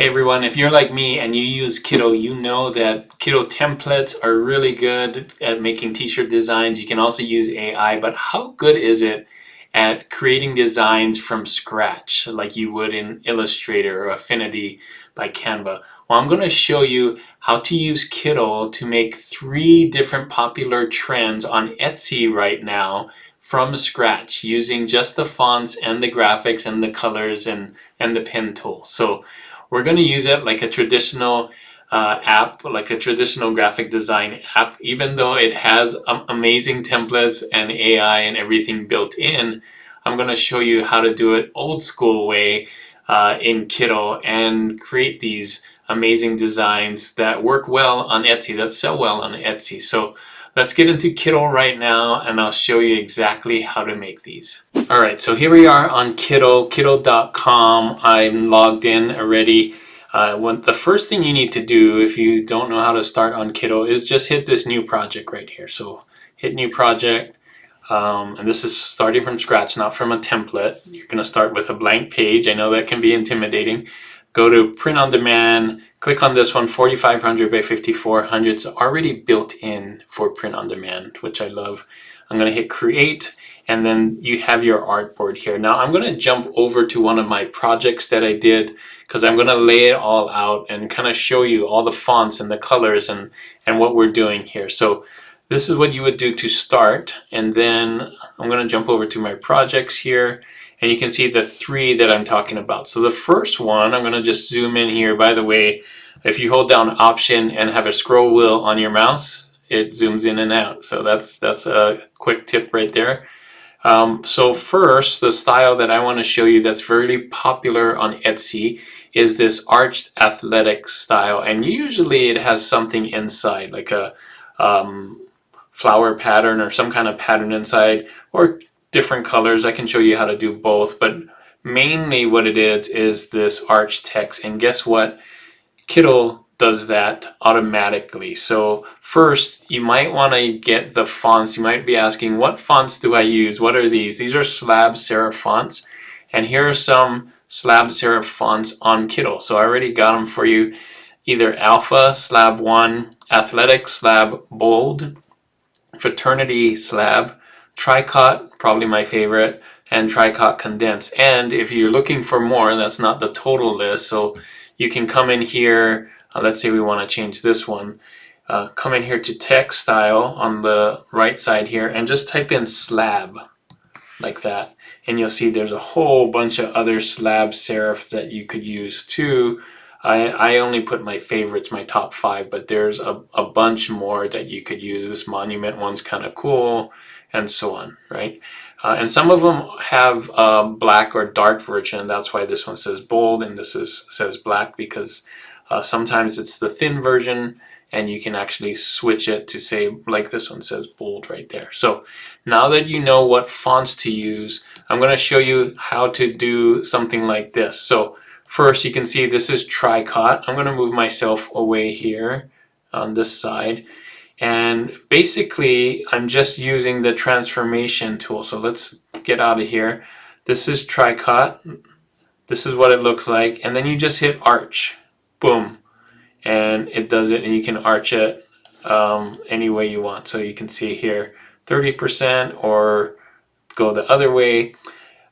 Hey everyone, if you're like me and you use Kittl, you know that Kittl templates are really good at making t-shirt designs. You can also use AI, but how good is it at creating designs from scratch like you would in Illustrator or Affinity by Canva? Well, I'm going to show you how to use Kittl to make 3 different popular trends on Etsy right now from scratch using just the fonts and the graphics and the colors and the pen tool. So we're going to use it like a traditional app, like a traditional graphic design app, even though it has amazing templates and AI and everything built in. I'm going to show you how to do it old school way in Kittl and create these amazing designs that work well on Etsy, that sell well on Etsy. So let's get into Kittl right now and I'll show you exactly how to make these. Alright, so here we are on Kittl, Kittl.com. I'm logged in already. The first thing you need to do if you don't know how to start on Kittl is just hit this new project right here. So hit new project, and this is starting from scratch, not from a template. You're going to start with a blank page. I know that can be intimidating. Go to print on demand, click on this one, 4500 by 5400. It's already built in for print on demand, which I love. I'm going to hit create, and then you have your artboard here. Now I'm going to jump over to one of my projects that I did because I'm going to lay it all out and kind of show you all the fonts and the colors and what we're doing here. So this is what you would do to start, and then I'm going to jump over to my projects here. And you can see the 3 that I'm talking about. So the first one, I'm going to just zoom in here. By the way, if you hold down Option and have a scroll wheel on your mouse, it zooms in and out. So that's a quick tip right there. So first, the style that I want to show you that's very popular on Etsy is this arched athletic style. And usually it has something inside, like a flower pattern or some kind of pattern inside, or different colors. I can show you how to do both, but mainly what it is this arch text. And guess what? Kittl does that automatically. So first, you might want to get the fonts. You might be asking, what fonts do I use? What are these? These are slab serif fonts. And here are some slab serif fonts on Kittl. So I already got them for you. Either Alpha, Slab 1, Athletic, Slab Bold, Fraternity, Slab, Tricot, probably my favorite, and Tricot Condensed. And if you're looking for more, that's not the total list, so you can come in here, let's say we want to change this one, come in here to text style on the right side here and just type in slab like that, and you'll see there's a whole bunch of other slab serif that you could use too. I only put my favorites, my top 5, but there's a bunch more that you could use. This monument one's kind of cool, and so on, right? And some of them have a black or dark version. That's why this one says bold and this says black, because sometimes it's the thin version and you can actually switch it to say, like this one says bold right there. So now that you know what fonts to use, I'm going to show you how to do something like this. So first, you can see this is Tricot. I'm going to move myself away here on this side. And basically, I'm just using the transformation tool. So let's get out of here. This is Tricot. This is what it looks like. And then you just hit arch. Boom. And it does it. And you can arch it any way you want. So you can see here 30% or go the other way.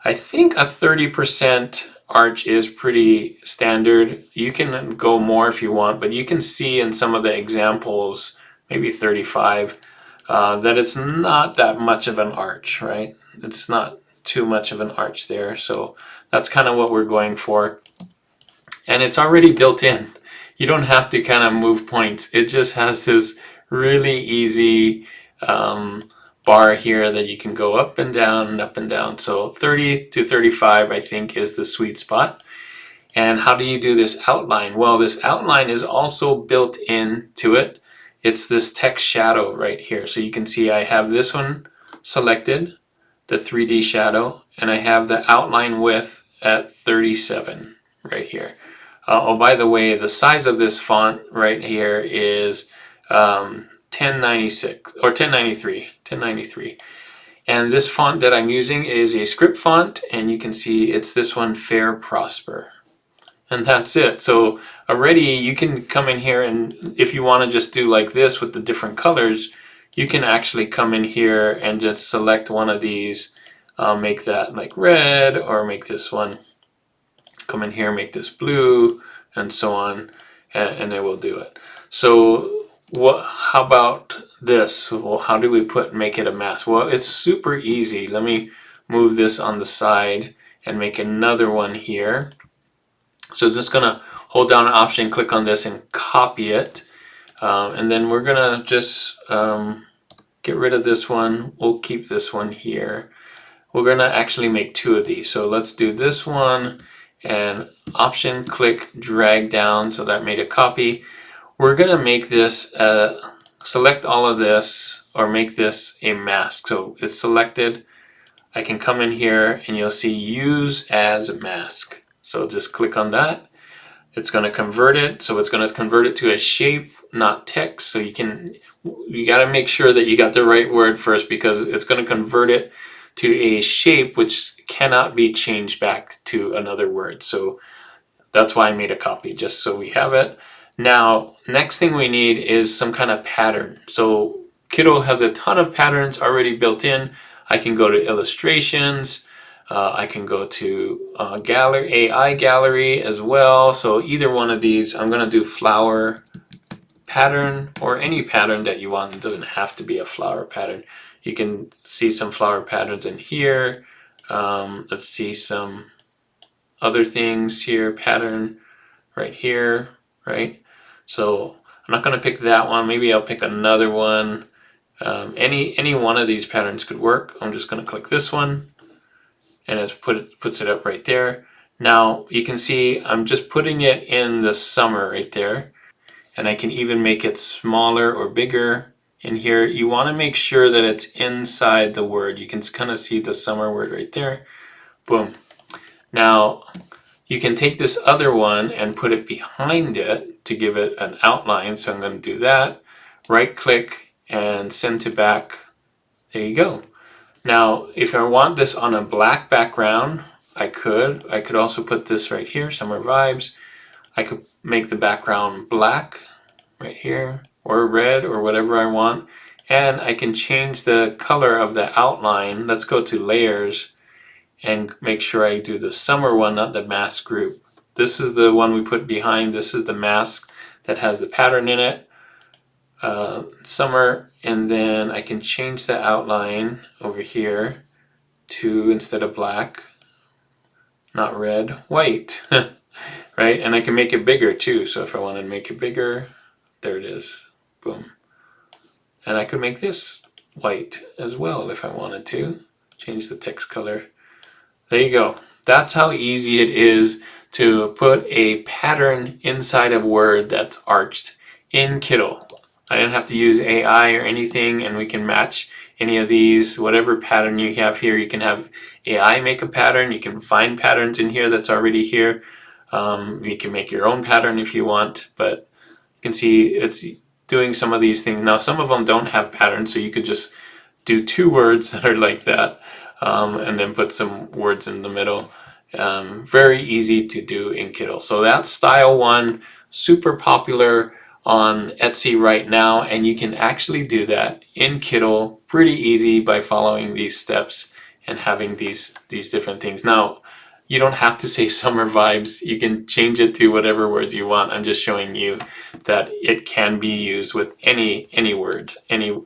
I think a 30% arch is pretty standard. You can go more if you want, but you can see in some of the examples, maybe 35, that it's not that much of an arch, right? It's not too much of an arch there. So that's kind of what we're going for. And it's already built in. You don't have to kind of move points. It just has this really easy bar here that you can go up and down and up and down. So 30 to 35, I think, is the sweet spot. And how do you do this outline? Well, this outline is also built into it. It's this text shadow right here. So you can see I have this one selected, the 3D shadow, and I have the outline width at 37 right here. Oh, by the way, the size of this font right here is 1096 or 1093. And this font that I'm using is a script font, and you can see it's this one, Fair Prosper. And that's it. So already you can come in here, and if you want to just do like this with the different colors, you can actually come in here and just select one of these, make that like red, or make this one, come in here, make this blue, and so on, and it will do it. So how about this? Well, how do we make it a mask? Well, it's super easy. Let me move this on the side and make another one here. So just gonna hold down an Option, click on this, and copy it. And then we're gonna just get rid of this one. We'll keep this one here. We're gonna actually make two of these. So let's do this one, and Option, click, drag down. So that made a copy. We're gonna make this, select all of this, or make this a mask. So it's selected. I can come in here and you'll see use as mask. So just click on that. It's going to convert it. So it's going to convert it to a shape, not text. So you got to make sure that you got the right word first, because it's going to convert it to a shape which cannot be changed back to another word. So that's why I made a copy, just so we have it. Now, next thing we need is some kind of pattern. So Kittl has a ton of patterns already built in. I can go to illustrations. I can go to AI gallery as well. So either one of these, I'm going to do flower pattern, or any pattern that you want. It doesn't have to be a flower pattern. You can see some flower patterns in here. Let's see some other things here. Pattern right here, right? So I'm not going to pick that one. Maybe I'll pick another one. Any one of these patterns could work. I'm just going to click this one, and it puts it up right there. Now you can see I'm just putting it in the summer right there, and I can even make it smaller or bigger in here. You want to make sure that it's inside the word. You can kind of see the summer word right there. Boom. Now you can take this other one and put it behind it to give it an outline. So I'm going to do that. Right click and send to back. There you go. Now, if I want this on a black background, I could also put this right here, Summer Vibes. I could make the background black right here, or red, or whatever I want. And I can change the color of the outline. Let's go to layers and make sure I do the summer one, not the mask group. This is the one we put behind. This is the mask that has the pattern in it. Summer, and then I can change the outline over here to, instead of black, not red, white, right? And I can make it bigger too. So if I want to make it bigger, there it is, boom. And I could make this white as well if I wanted to. Change the text color. There you go. That's how easy it is to put a pattern inside a word that's arched in Kittl. I didn't have to use AI or anything, and we can match any of these. Whatever pattern you have here, you can have AI make a pattern. You can find patterns in here that's already here. You can make your own pattern if you want, but you can see it's doing some of these things. Now, some of them don't have patterns, so you could just do two words that are like that, and then put some words in the middle. Very easy to do in Kittl. So that's style one, super popular on Etsy right now, and you can actually do that in Kittl pretty easy by following these steps and having these different things. Now, you don't have to say summer vibes. You can change it to whatever words you want. I'm just showing you that it can be used with any word, any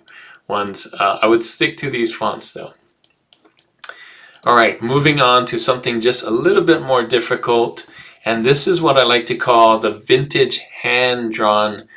ones. I would stick to these fonts though. All right, moving on to something just a little bit more difficult. And this is what I like to call the vintage hand-drawn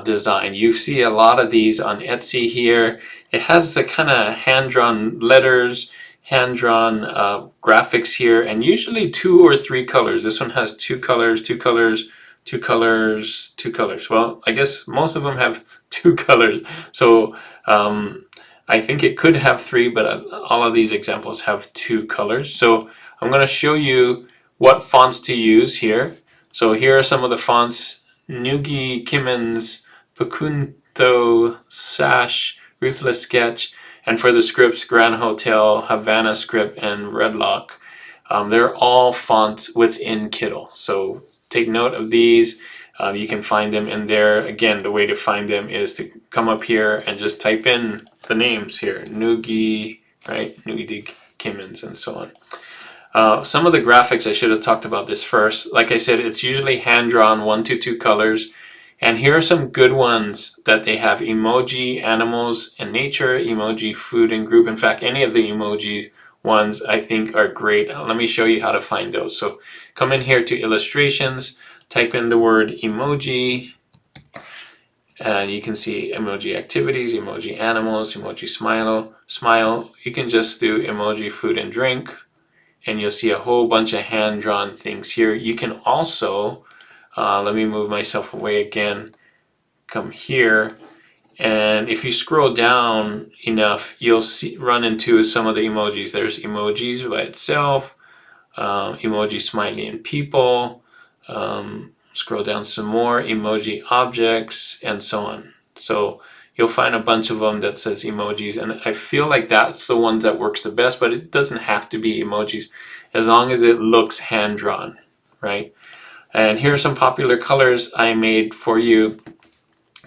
design. You see a lot of these on Etsy here. It has the kind of hand-drawn letters, hand-drawn graphics here, and usually 2 or 3 colors. This one has 2 colors, 2 colors, 2 colors, 2 colors. Well, I guess most of them have 2 colors. So I think it could have 3, but all of these examples have 2 colors. So I'm going to show you what fonts to use here. So here are some of the fonts: Nugi, Kimmins, Pacunto, Sash, Ruthless Sketch, and for the scripts, Grand Hotel, Havana Script, and Redlock. They're all fonts within Kittl. So take note of these. You can find them in there. Again, the way to find them is to come up here and just type in the names here, Noogie, right? Noogie Kimmins and so on. Some of the graphics, I should have talked about this first. Like I said, it's usually hand-drawn 1 to 2 colors. And here are some good ones that they have: emoji, animals and nature, emoji, food and group. In fact, any of the emoji ones I think are great. Let me show you how to find those. So come in here to illustrations, type in the word emoji, and you can see emoji activities, emoji animals, emoji smile. You can just do emoji food and drink, and you'll see a whole bunch of hand-drawn things here. You can also, let me move myself away again, come here, and if you scroll down enough, you'll run into some of the emojis. There's emojis by itself, emoji smiley and people, scroll down some more, emoji objects, and so on. So you'll find a bunch of them that says emojis, and I feel like that's the one that works the best, but it doesn't have to be emojis as long as it looks hand-drawn, right? And here are some popular colors I made for you.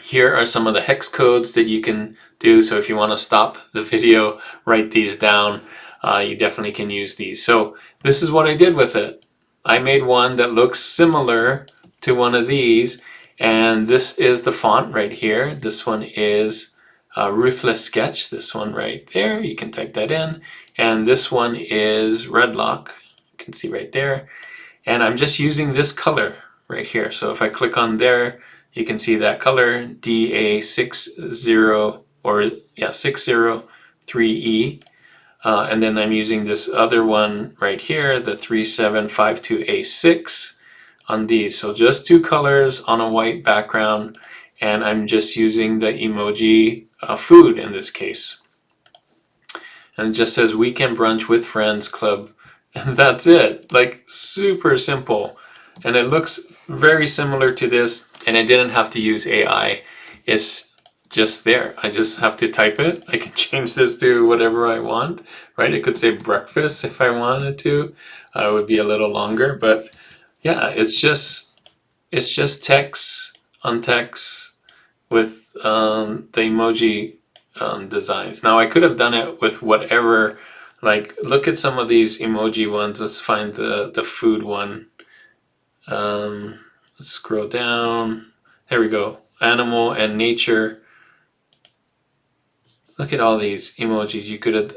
Here are some of the hex codes that you can do, so if you want to stop the video, write these down. You definitely can use these. So this is what I did with it. I made one that looks similar to one of these, and this is the font right here. This one is Ruthless Sketch, this one right there, you can type that in, and this one is Redlock, you can see right there, and I'm just using this color right here. So if I click on there, you can see that color, DA60 or yeah 603E, and then I'm using this other one right here, the 3752A6 on these. So just 2 colors on a white background, and I'm just using the emoji food in this case. And it just says weekend brunch with friends club, and that's it. Like, super simple. And it looks very similar to this, and I didn't have to use AI. It's just there. I just have to type it. I can change this to whatever I want, right? It could say breakfast if I wanted to. It would be a little longer, but yeah, it's just text on text with the emoji designs. Now I could have done it with whatever, like look at some of these emoji ones. Let's find the food one. Let's scroll down. There we go. Animal and nature. Look at all these emojis.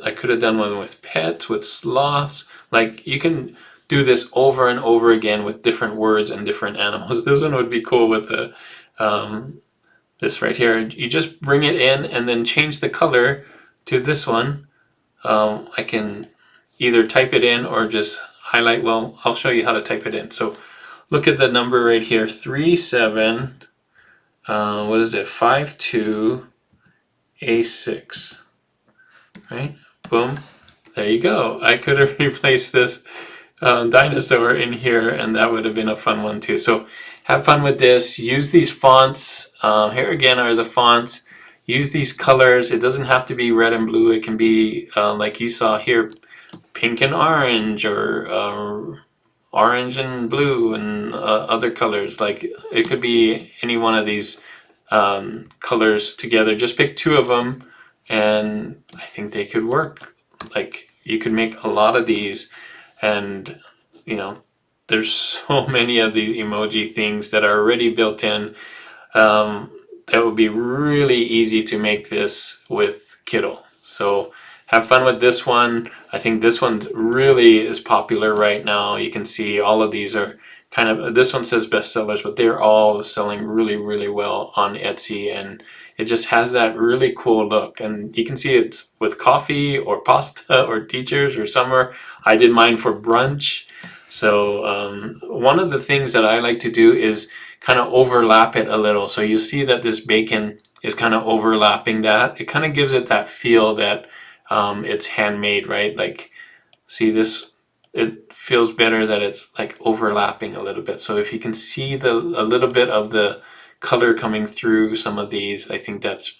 I could have done one with pets, with sloths. Like, you can do this over and over again with different words and different animals. This one would be cool with the this right here. You just bring it in and then change the color to this one. I can either type it in or just highlight. Well, I'll show you how to type it in. So look at the number right here, 37. What is it? 52A6. Right? Boom. There you go. I could have replaced this dinosaur in here, and that would have been a fun one too. So have fun with this. Use these fonts. Here again are the fonts. Use these colors. It doesn't have to be red and blue. It can be like you saw here, pink and orange, or orange and blue, and other colors. Like, it could be any one of these colors together. Just pick 2 of them, and I think they could work. Like, you could make a lot of these, and you know, there's so many of these emoji things that are already built in. That would be really easy to make this with Kittl. So have fun with this one. I think this one really is popular right now. You can see all of these are kind of, this one says bestsellers, but they're all selling really, really well on Etsy, and it just has that really cool look. And you can see it's with coffee or pasta or teachers or summer. I did mine for brunch. So one of the things that I like to do is kind of overlap it a little. So you see that this bacon is kind of overlapping that. It kind of gives it that feel that it's handmade, right? Like, see this, it feels better that it's like overlapping a little bit. So if you can see a little bit of the color coming through some of these, I think that's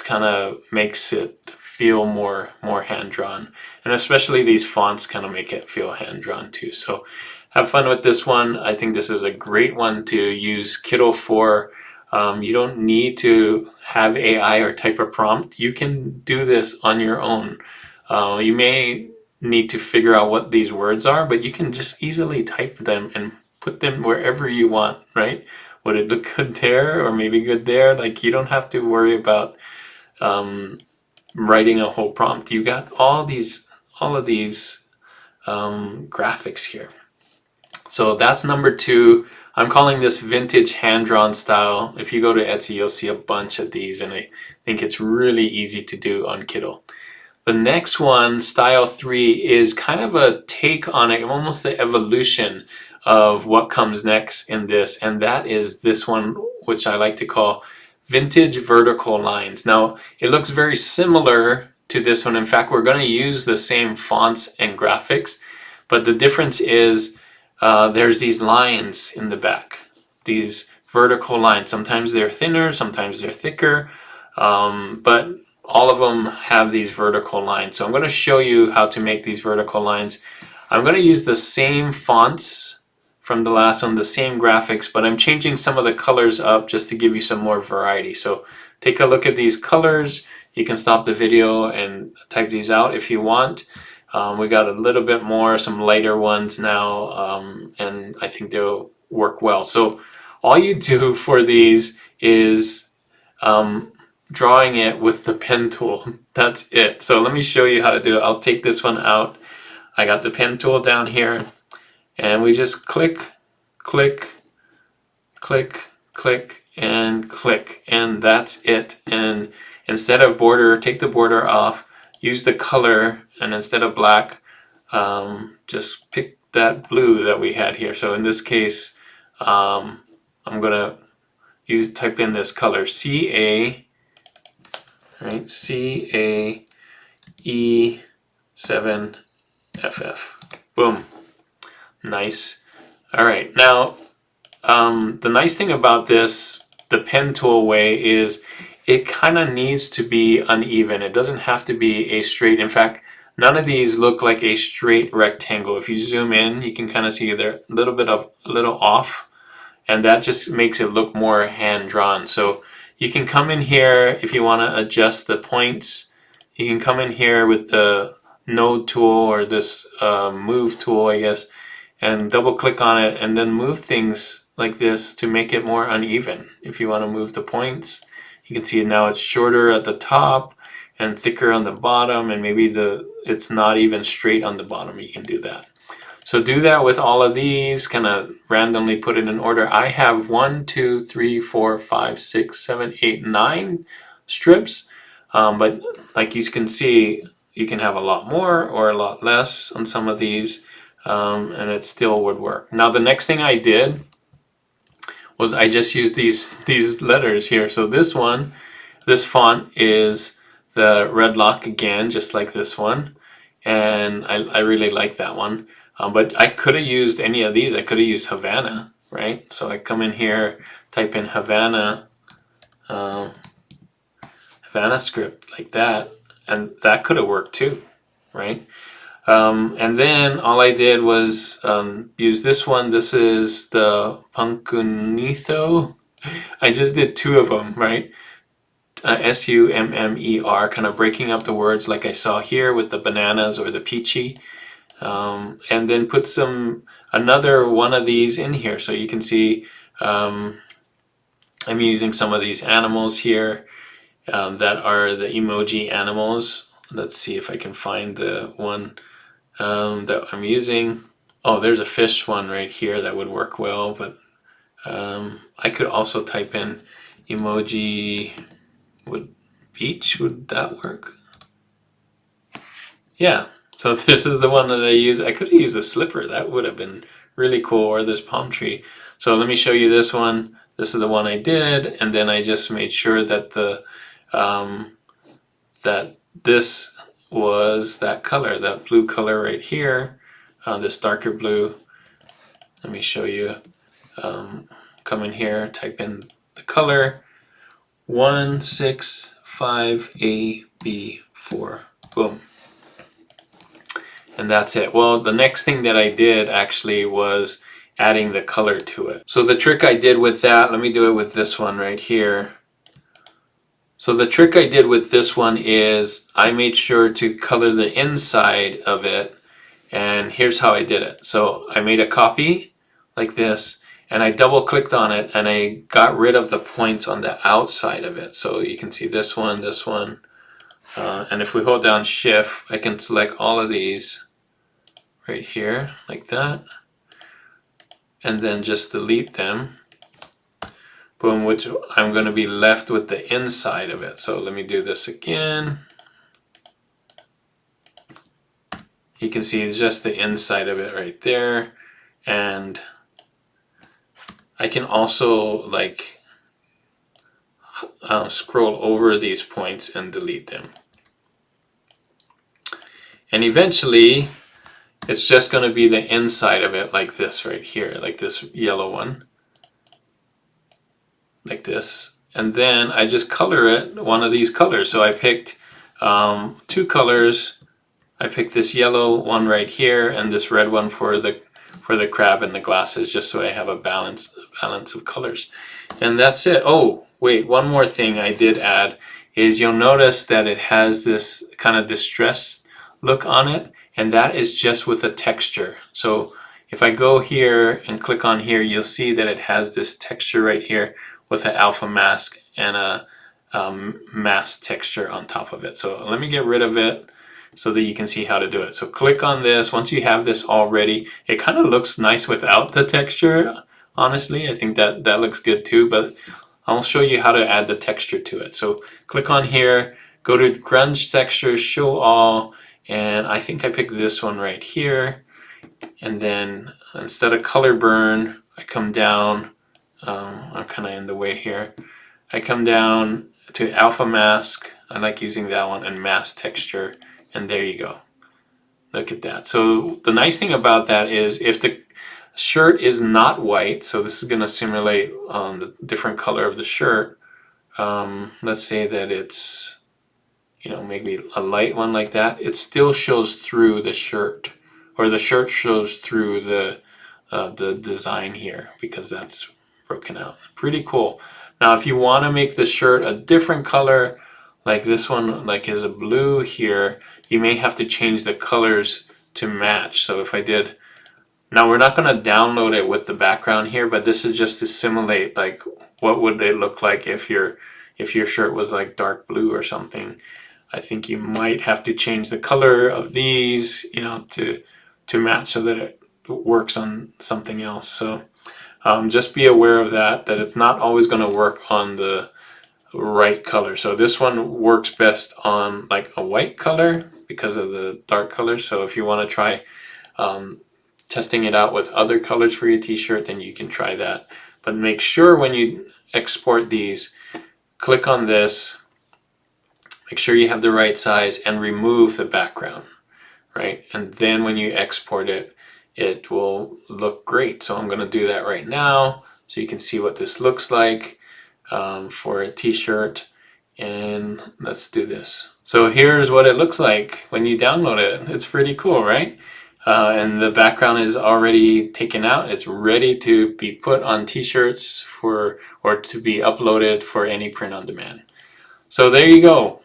kind of makes it feel more hand-drawn, and especially these fonts kind of make it feel hand-drawn too. So have fun with this one. I think this is a great one to use Kittl for. You don't need to have AI or type a prompt. You can do this on your own. You may need to figure out what these words are, but you can just easily type them and put them wherever you want, right? Would it look good there or maybe good there? Like, you don't have to worry about writing a whole prompt. You got all of these graphics here. So that's number 2. I'm calling this vintage hand-drawn style. If you go to Etsy, you'll see a bunch of these, and I think it's really easy to do on Kittl. The next one, style 3, is kind of a take on it, almost the evolution of what comes next in this, and that is this one, which I like to call vintage vertical lines. Now, it looks very similar to this one. In fact, we're going to use the same fonts and graphics, but the difference is there's these lines in the back, these vertical lines. Sometimes they're thinner, sometimes they're thicker, but all of them have these vertical lines. So I'm going to show you how to make these vertical lines. I'm going to use the same fonts from the last one, the same graphics, but I'm changing some of the colors up just to give you some more variety. So take a look at these colors. You can stop the video and type these out if you want. We got a little bit more, some lighter ones now, and I think they'll work well. So all you do for these is drawing it with the pen tool. That's it. So let me show you how to do it. I'll take this one out. I got the pen tool down here, and we just click, click, click, click, and click, and that's it. And instead of border, take the border off, use the color, and instead of black, just pick that blue that we had here. So in this case, I'm gonna type in this color, CA, right? CAE7FF. Boom. Nice. All right. Now, the nice thing about this, the pen tool way, is it kind of needs to be uneven. It doesn't have to be a straight. In fact, none of these look like a straight rectangle. If you zoom in, you can kind of see they're a little off, and that just makes it look more hand-drawn. So you can come in here if you want to adjust the points. You can come in here with the node tool, or this move tool, I guess, and double click on it and then move things like this to make it more uneven. If you want to move the points, you can see now it's shorter at the top and thicker on the bottom, and maybe it's not even straight on the bottom. You can do that. So do that with all of these, kind of randomly put it in order. I have 1, 2, 3, 4, 5, 6, 7, 8, 9 strips, but like you can see, you can have a lot more or a lot less on some of these, and it still would work. Now the next thing I did was I just used these letters here. So this font is the red lock again, just like this one, and I really like that one. But I could have used any of these. I could have used Havana, right? So I come in here, type in Havana, Havana script like that, and that could have worked too, right? And then all I did was use this one. This is the Punkunitho. I just did 2 of them, right? SUMMER, kind of breaking up the words like I saw here with the bananas or the peachy. And then put another one of these in here, so you can see I'm using some of these animals here that are the emoji animals. Let's see if I can find the one that I'm using. Oh, there's a fish one right here that would work well, but I could also type in emoji beach. Would that work? Yeah. So this is the one that I use. I could have used the slipper. That would have been really cool, or this palm tree. So let me show you this one. This is the one I did, and then I just made sure that that this was that color, that blue color right here, this darker blue. Let me show you. Come in here, type in the color 165AB4. Boom. And that's it. Well, the next thing that I did actually was adding the color to it. So the trick I did with that, let me do it with this one right here. So the trick I did with this one is I made sure to color the inside of it, and here's how I did it. So I made a copy like this, and I double clicked on it, and I got rid of the points on the outside of it. So you can see this one, and if we hold down Shift, I can select all of these right here like that, and then just delete them. Boom, which I'm going to be left with the inside of it. So let me do this again. You can see it's just the inside of it right there. And I can also like scroll over these points and delete them. And eventually it's just going to be the inside of it like this right here, like this yellow one. Like this, and then I just color it one of these colors. So I picked two colors. I picked this yellow one right here and this red one for the crab and the glasses, just so I have a balance of colors. And that's it. Oh wait, one more thing I did add is you'll notice that it has this kind of distressed look on it, and that is just with a texture. So if I go here and click on here, you'll see that it has this texture right here with an alpha mask and a mask texture on top of it. So let me get rid of it so that you can see how to do it. So click on this. Once you have this already, it kind of looks nice without the texture. Honestly, I think that looks good too, but I'll show you how to add the texture to it. So click on here, go to grunge texture, show all, and I think I picked this one right here. And then instead of color burn, I come down. I'm kind of in the way here. I come down to alpha mask. I like using that one, and mask texture, and there you go. Look at that. So the nice thing about that is if the shirt is not white, so this is going to simulate the different color of the shirt. Let's say that it's, you know, maybe a light one like that. It still shows through the shirt, or the shirt shows through the design here, because that's broken out. Pretty cool. Now if you want to make the shirt a different color, like this one, like is a blue here, you may have to change the colors to match. So if I did, now we're not going to download it with the background here, but this is just to simulate like what would it look like if your shirt was like dark blue or something. I think you might have to change the color of these, you know, to match so that it works on something else. So just be aware of that it's not always going to work on the right color. So this one works best on like a white color because of the dark color. So if you want to try testing it out with other colors for your t-shirt, then you can try that. But make sure when you export these, click on this, make sure you have the right size, and remove the background, right? And then when you export it, it will look great. So I'm going to do that right now so you can see what this looks like for a t-shirt. And let's do this. So here's what it looks like when you download it. It's pretty cool, right? And the background is already taken out. It's ready to be put on t-shirts or to be uploaded for any print on demand. So there you go.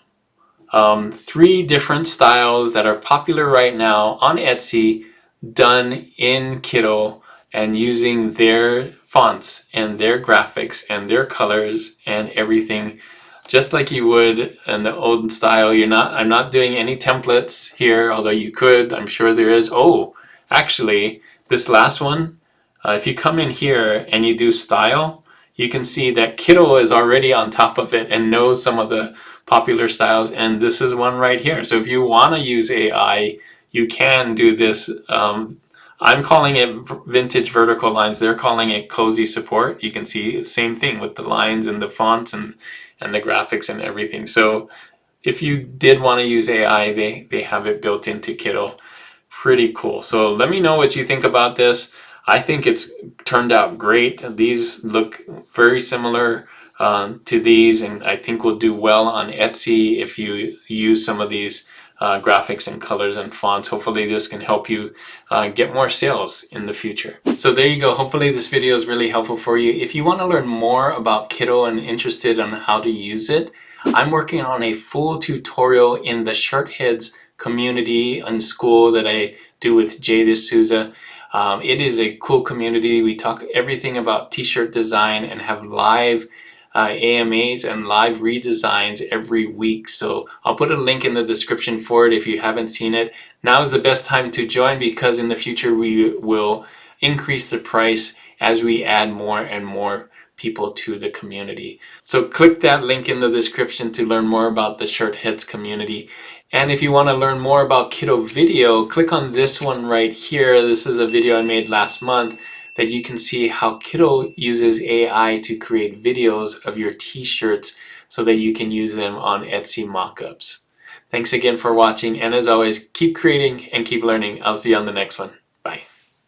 3 different styles that are popular right now on Etsy, done in Kittl and using their fonts and their graphics and their colors and everything, just like you would in the old style. I'm not doing any templates here, although you could. I'm sure there is. Oh, actually, this last one, if you come in here and you do style, you can see that Kittl is already on top of it and knows some of the popular styles, and this is one right here. So if you want to use AI, you can do this. I'm calling it vintage vertical lines. They're calling it cozy support. You can see the same thing with the lines and the fonts and the graphics and everything. So if you did want to use AI, they have it built into Kittl. Pretty cool. So let me know what you think about this. I think it's turned out great. These look very similar to these, and I think will do well on Etsy if you use some of these graphics and colors and fonts. Hopefully this can help you get more sales in the future. So there you go. Hopefully this video is really helpful for you. If you want to learn more about Kittl and interested on how to use it, I'm working on a full tutorial in the Shirtheads community on Skool that I do with Jay D'Souza. It is a cool community. We talk everything about t-shirt design and have live AMAs and live redesigns every week. So I'll put a link in the description for it if you haven't seen it. Now is the best time to join, because in the future we will increase the price as we add more and more people to the community. So click that link in the description to learn more about the Shirtheads community. And if you want to learn more about Kittl video, click on this one right here. This is a video I made last month that you can see how Kittl uses AI to create videos of your t-shirts so that you can use them on Etsy mockups. Thanks again for watching, and as always, keep creating and keep learning. I'll see you on the next one.